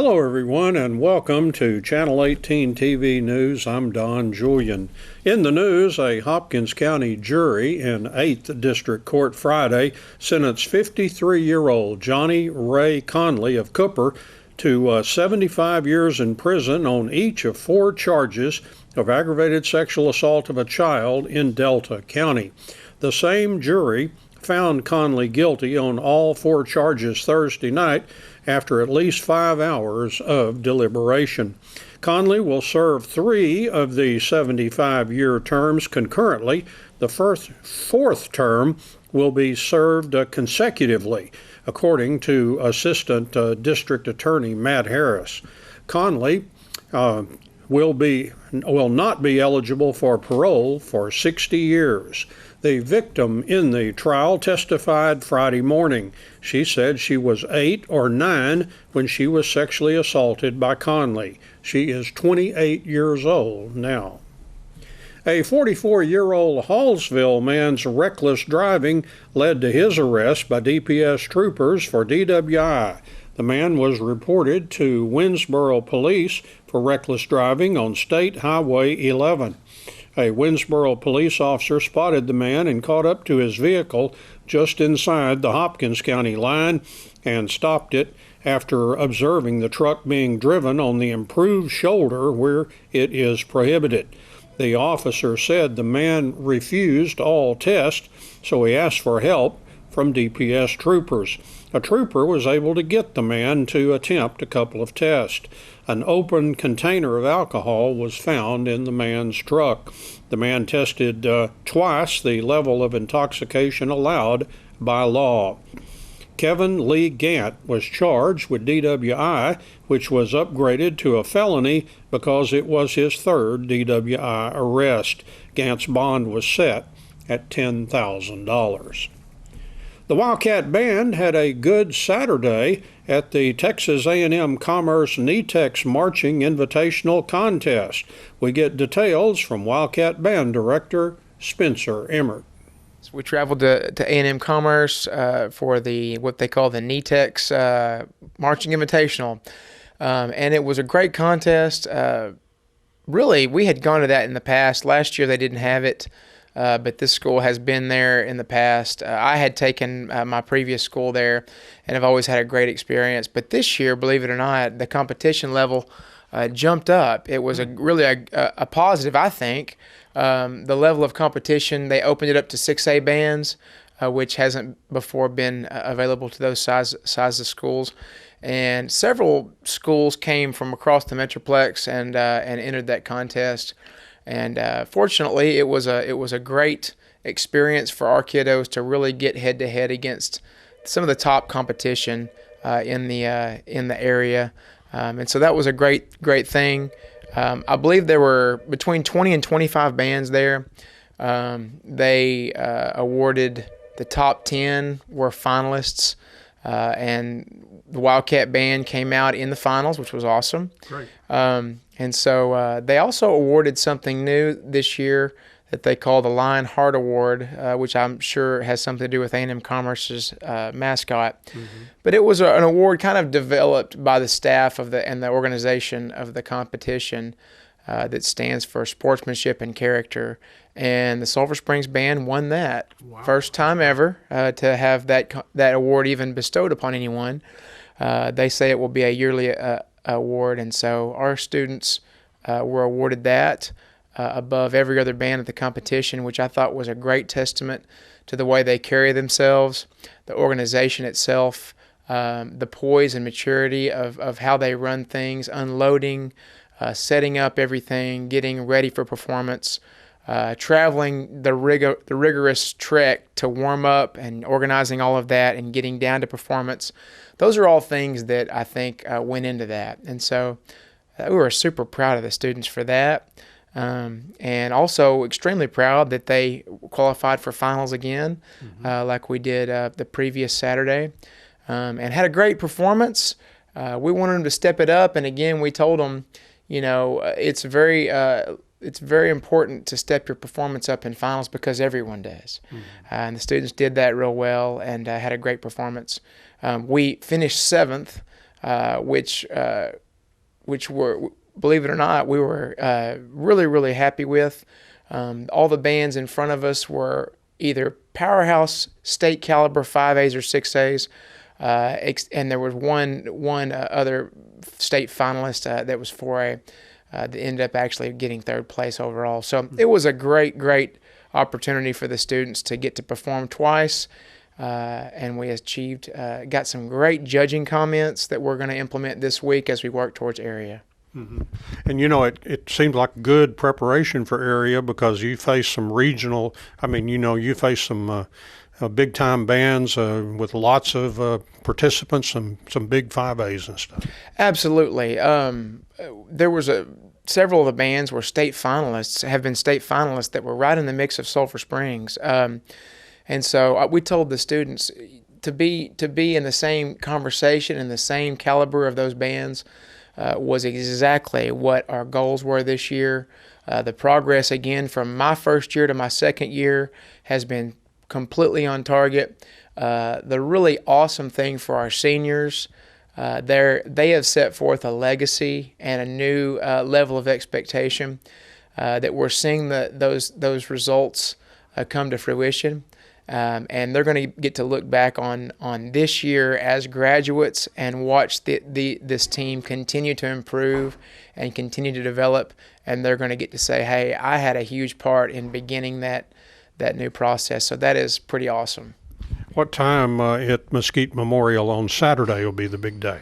Hello, everyone, and welcome to Channel 18 TV News. I'm Don Julian. In the news, a Hopkins County jury in 8th District Court Friday sentenced 53-year-old Johnny Ray Conley of Cooper to 75 years in prison on each of 4 charges of aggravated sexual assault of a child in Delta County. The same jury found Conley guilty on all 4 charges Thursday night after at least 5 hours of deliberation. Conley will serve 3 of the 75-year terms concurrently. The fourth term will be served consecutively, according to Assistant District Attorney Matt Harris. Conley will not be eligible for parole for 60 years. The victim in the trial testified Friday morning. She said she was 8 or 9 when she was sexually assaulted by Conley. She is 28 years old now. A 44-year-old Hallsville man's reckless driving led to his arrest by DPS troopers for DWI. The man was reported to Winnsboro police for reckless driving on State Highway 11. A Winnsboro police officer spotted the man and caught up to his vehicle just inside the Hopkins County line and stopped it after observing the truck being driven on the improved shoulder where it is prohibited. The officer said the man refused all tests, so he asked for help from DPS troopers. A trooper was able to get the man to attempt a couple of tests. An open container of alcohol was found in the man's truck. The man tested twice the level of intoxication allowed by law. Kevin Lee Gant was charged with DWI, which was upgraded to a felony because it was his 3rd DWI arrest. Gant's bond was set at $10,000. The Wildcat Band had a good Saturday at the Texas A&M Commerce NETEX Marching Invitational Contest. We get details from Wildcat Band Director Spencer Emmert. So we traveled to A&M Commerce for what they call the NETEX Marching Invitational, and it was a great contest. Really, we had gone to that in the past. Last year they didn't have it. But this school has been there in the past. I had taken my previous school there, and I've always had a great experience. But this year, believe it or not, the competition level jumped up. It was really a positive, I think. The level of competition, they opened it up to 6A bands, which hasn't before been available to those size of schools. And several schools came from across the Metroplex and entered that contest. And fortunately, it was a great experience for our kiddos to really get head-to-head against some of the top competition in the area, and so that was a great thing. I believe there were between 20 and 25 bands there. They awarded the top 10 were finalists, and the Wildcat Band came out in the finals, which was awesome. Great. And so they also awarded something new this year that they call the Lion Heart Award, which I'm sure has something to do with A&M Commerce's mascot. Mm-hmm. But it was an award kind of developed by the staff and the organization of the competition that stands for sportsmanship and character. And the Sulphur Springs Band won that. Wow. First time ever to have that award even bestowed upon anyone. They say it will be a yearly award, and so our students were awarded that above every other band at the competition, which I thought was a great testament to the way they carry themselves, the organization itself, the poise and maturity of how they run things, unloading, setting up everything, getting ready for performance, traveling the rigorous trek to warm up and organizing all of that and getting down to performance. Those are all things that I think went into that. And so we were super proud of the students for that, and also extremely proud that they qualified for finals again, like we did the previous Saturday, and had a great performance. We wanted them to step it up, and again, we told them, it's very important to step your performance up in finals because everyone does. Mm-hmm. And the students did that real well and had a great performance. We finished 7th which were, believe it or not, we were really, really happy with. All the bands in front of us were either powerhouse state caliber 5As or 6As, and there was one other state finalist that was 4A that ended up actually getting third place overall. So it was a great opportunity for the students to get to perform twice. And we got some great judging comments that we're going to implement this week as we work towards area. Mm-hmm. And it seems like good preparation for area because you face some regional, you face some big time bands with lots of participants, some big 5As and stuff. Absolutely. There was several of the bands were have been state finalists that were right in the mix of Sulphur Springs. And so we told the students to be in the same conversation and the same caliber of those bands was exactly what our goals were this year. The progress, again, from my first year to my second year has been completely on target. The really awesome thing for our seniors, they have set forth a legacy and a new level of expectation that we're seeing those results come to fruition. And they're going to get to look back on this year as graduates and watch this team continue to improve and continue to develop. And they're going to get to say, hey, I had a huge part in beginning that new process. So that is pretty awesome. What time at Mesquite Memorial on Saturday will be the big day?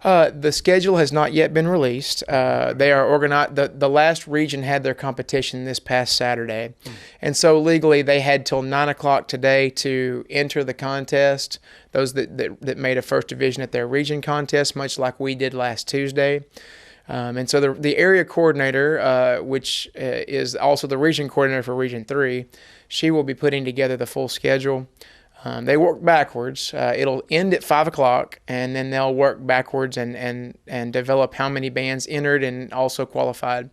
The schedule has not yet been released. They are organized. The last region had their competition this past Saturday. And so legally they had till 9 o'clock today to enter the contest, those that made a first division at their region contest, much like we did last Tuesday. And so the area coordinator, which is also the region coordinator for Region 3, she will be putting together the full schedule. They work backwards. It'll end at 5 o'clock, and then they'll work backwards and develop how many bands entered and also qualified.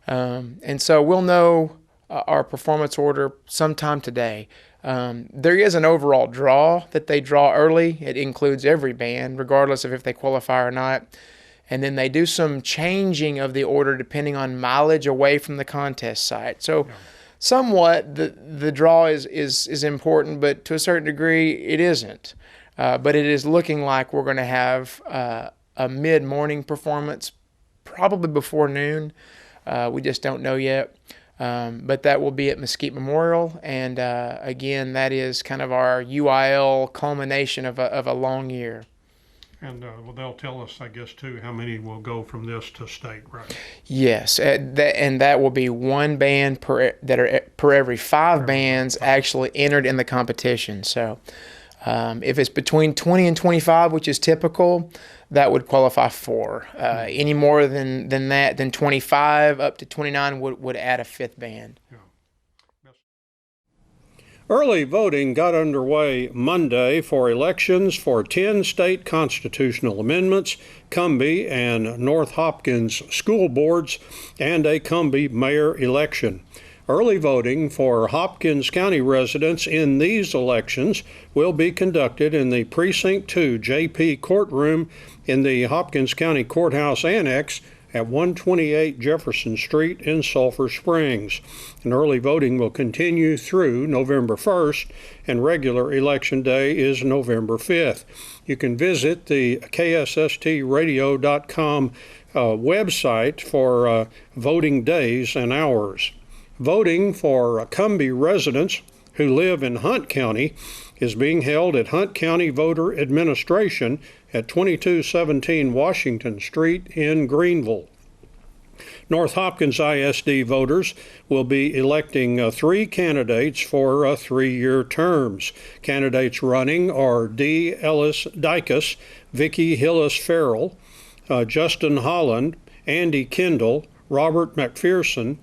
And so we'll know our performance order sometime today. There is an overall draw that they draw early. It includes every band, regardless of if they qualify or not. And then they do some changing of the order depending on mileage away from the contest site. So somewhat the draw is important, but to a certain degree it isn't. But it is looking like we're going to have a mid-morning performance, probably before noon. We just don't know yet. But that will be at Mesquite Memorial, and again, that is kind of our UIL culmination of a long year. And they'll tell us, I guess, too, how many will go from this to state, right? Yes, and that will be one band per every five bands actually entered in the competition. So if it's between 20 and 25, which is typical, that would qualify for. Any more than 25 up to 29 would add a fifth band. Yeah. Early voting got underway Monday for elections for 10 state constitutional amendments, Cumbie and North Hopkins school boards, and a Cumbie mayor election. Early voting for Hopkins County residents in these elections will be conducted in the Precinct 2 JP courtroom in the Hopkins County Courthouse Annex at 128 Jefferson Street in Sulphur Springs. And early voting will continue through November 1st, and regular election day is November 5th. You can visit the KSSTradio.com website for voting days and hours. Voting for Cumbie residents who live in Hunt County is being held at Hunt County Voter Administration at 2217 Washington Street in Greenville. North Hopkins ISD voters will be electing 3 candidates for 3-year terms. Candidates running are D. Ellis Dykus, Vicki Hillis Farrell, Justin Holland, Andy Kendall, Robert McPherson,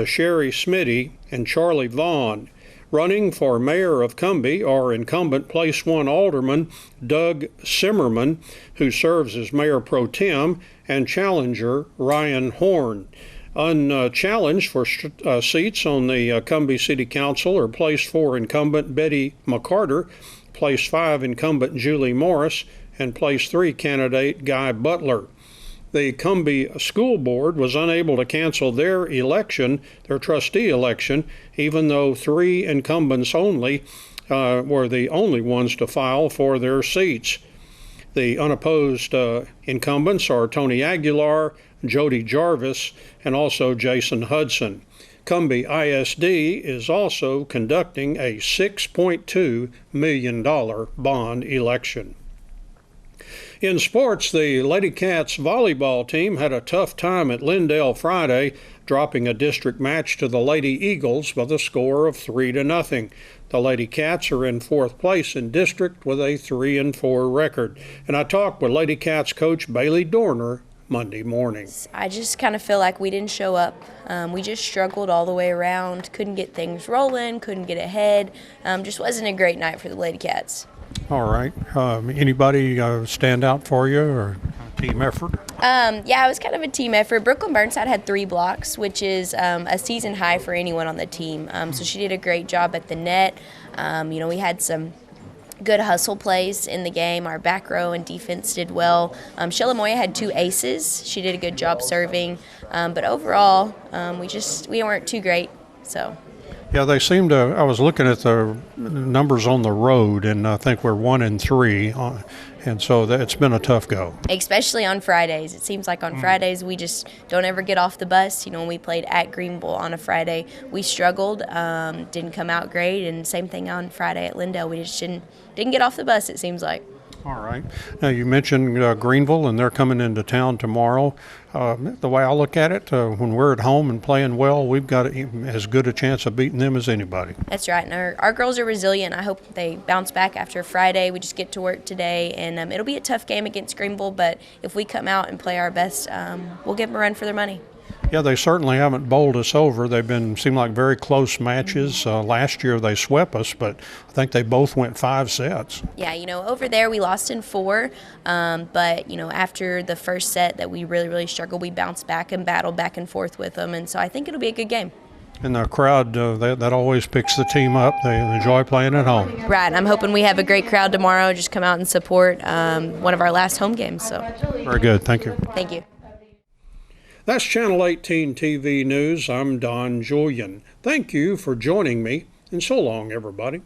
Sherry Smitty, and Charlie Vaughn. Running for mayor of Cumbie are incumbent Place 1 Alderman Doug Simmerman, who serves as mayor pro tem, and challenger Ryan Horn. Unchallenged for seats on the Cumbie City Council are Place 4 incumbent Betty McCarter, Place 5 incumbent Julie Morris, and place 3 candidate Guy Butler. The Cumbie School Board was unable to cancel their election, their trustee election, even though 3 incumbents only were the only ones to file for their seats. The unopposed incumbents are Tony Aguilar, Jody Jarvis, and also Jason Hudson. Cumbie ISD is also conducting a $6.2 million bond election. In sports, the Lady Cats volleyball team had a tough time at Lindale Friday, dropping a district match to the Lady Eagles with a score of 3-0. The Lady Cats are in 4th place in district with a 3-4 record. And I talked with Lady Cats coach Bailey Dorner Monday morning. I just kind of feel like we didn't show up. We just struggled all the way around, couldn't get things rolling, couldn't get ahead. Just wasn't a great night for the Lady Cats. All right. Anybody stand out for you or team effort? Yeah, it was kind of a team effort. Brooklyn Burnside had 3 blocks, which is a season high for anyone on the team. So she did a great job at the net. We had some good hustle plays in the game. Our back row and defense did well. Sheila Moya had 2 aces. She did a good job serving. But overall, we weren't too great. So. Yeah, they seem to. I was looking at the numbers on the road, and I think we're 1-3, and so it's been a tough go. Especially on Fridays. It seems like on Fridays we just don't ever get off the bus. When we played at Greenville on a Friday, we struggled, didn't come out great, and same thing on Friday at Lindale. We just didn't get off the bus, it seems like. All right. Now, you mentioned Greenville, and they're coming into town tomorrow. The way I look at it, when we're at home and playing well, we've got as good a chance of beating them as anybody. That's right. And our girls are resilient. I hope they bounce back after Friday. We just get to work today, and it'll be a tough game against Greenville, but if we come out and play our best, we'll give them a run for their money. Yeah, they certainly haven't bowled us over. They've seem like very close matches. Last year they swept us, but I think they both went 5 sets. Yeah, over there we lost in 4, but after the first set that we really, really struggled, we bounced back and battled back and forth with them, and so I think it'll be a good game. And the crowd, that always picks the team up. They enjoy playing at home. Right. I'm hoping we have a great crowd tomorrow. Just come out and support one of our last home games. So. Very good. Thank you. Thank you. That's Channel 18 TV News. I'm Don Julian. Thank you for joining me, and so long, everybody.